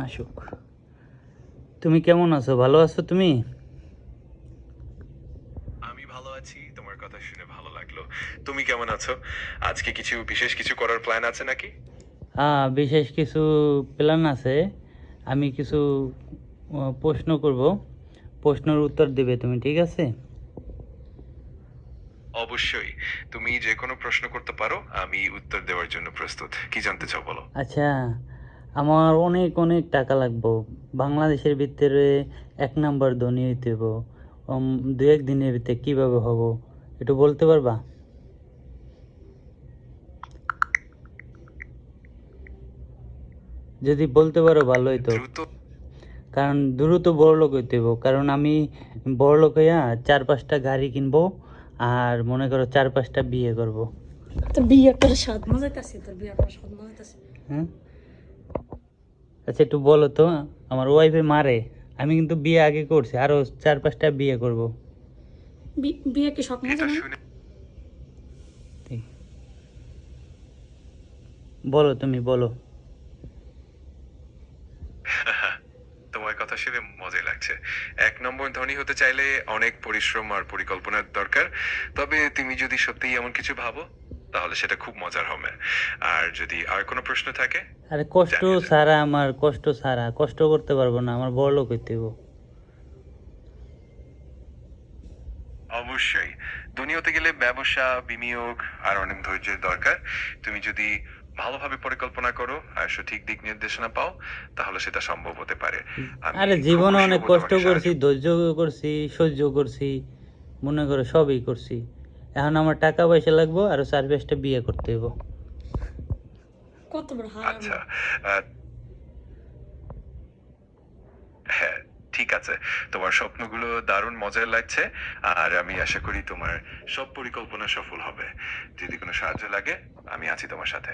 আসুক। তুমি কেমন আছো? ভালো আছো তুমি? আমি ভালো আছি, তোমার কথা শুনে ভালো লাগলো। তুমি কেমন আছো? আজকে বিশেষ কিছু করার প্ল্যান আছে নাকি? হ্যাঁ, বিশেষ কিছু প্ল্যান আছে। আমি কিছু প্রশ্ন করব, প্রশ্নের উত্তর দিবে তুমি, ঠিক আছে? অবশ্যই। তুমি যে কোনো প্রশ্ন করতে পারো, আমি উত্তর দেওয়ার জন্য প্রস্তুত। কি জানতে চাও বলো। আচ্ছা, আমার অনেক অনেক টাকা লাগবো। বাংলাদেশের ভিতরে 1 নাম্বার ধনী হইতে হইব। 2-1 দিনের ভিতরে কিভাবে হব একটু বলতে পারবা? যদি বলতে পারো ভালো হইতো। দ্রুত। কারণ দ্রুত বড়লোক হইতে হইব, কারণ আমি বড়লোক হইয়া 4-5টা গাড়ি কিনবো, আর মনে করো 4-5টা বিয়ে করব। তোর বিয়ে করে স্বাদ মজাইতেছে, তোর বিয়ে করে স্বাদ মজাইতেছে। হ্যাঁ, আচ্ছা একটু বলো তো। আমার ওয়াইফে মারে, আমি কিন্তু বিয়ে আগে করছি, আরো 4-5টা বিয়ে করব। বিয়ে কি শখ মজা এটা না? শুনে ঠিক। বলো, তুমি বলো। তোমার কথা শুনে মজাই লাগছে। 1 নম্বর ধনী হতে চাইলে অনেক পরিশ্রম আর পরিকল্পনার দরকার। তবে তুমি যদি সত্যিই এমন কিছু ভাবো, তাহলে সেটা খুব মজার হবে। আর যদি আর কোনো প্রশ্ন থাকে, আরে কষ্ট জানিয়ে দেবে। ছাড়া, আমার কষ্ট ছাড়া কষ্ট করতে পারবো না, আমার বড়লোক হইতে হইব। অবশ্যই। ধনী হতে গেলে ব্যবসা, বিনিয়োগ আর অনেক ধৈর্যের দরকার। তুমি যদি ভালোভাবে পরিকল্পনা করো আর সঠিক দিক নির্দেশনা পাও, তাহলে সেটা সম্ভব হতে পারে। আমি আরে খুব জীবনে খুশি অনেক হব কষ্ট তোমাকে করছি, সাহায্য। ধৈর্য করছি, সহ্য করছি, মনে করো সবই করছি। এখন আমার টাকা পয়সা লাগবো, আর 4-5টা বিয়ে করতে হইব। কত বড় হারামি! আচ্ছা। আহ, হ্যাঁ, ঠিক আছে। তোমার স্বপ্নগুলো দারুণ মজার লাগছে। আর আমি আশা করি তোমার সব পরিকল্পনা সফল হবে। যদি কোনো সাহায্য লাগে, আমি আছি তোমার সাথে।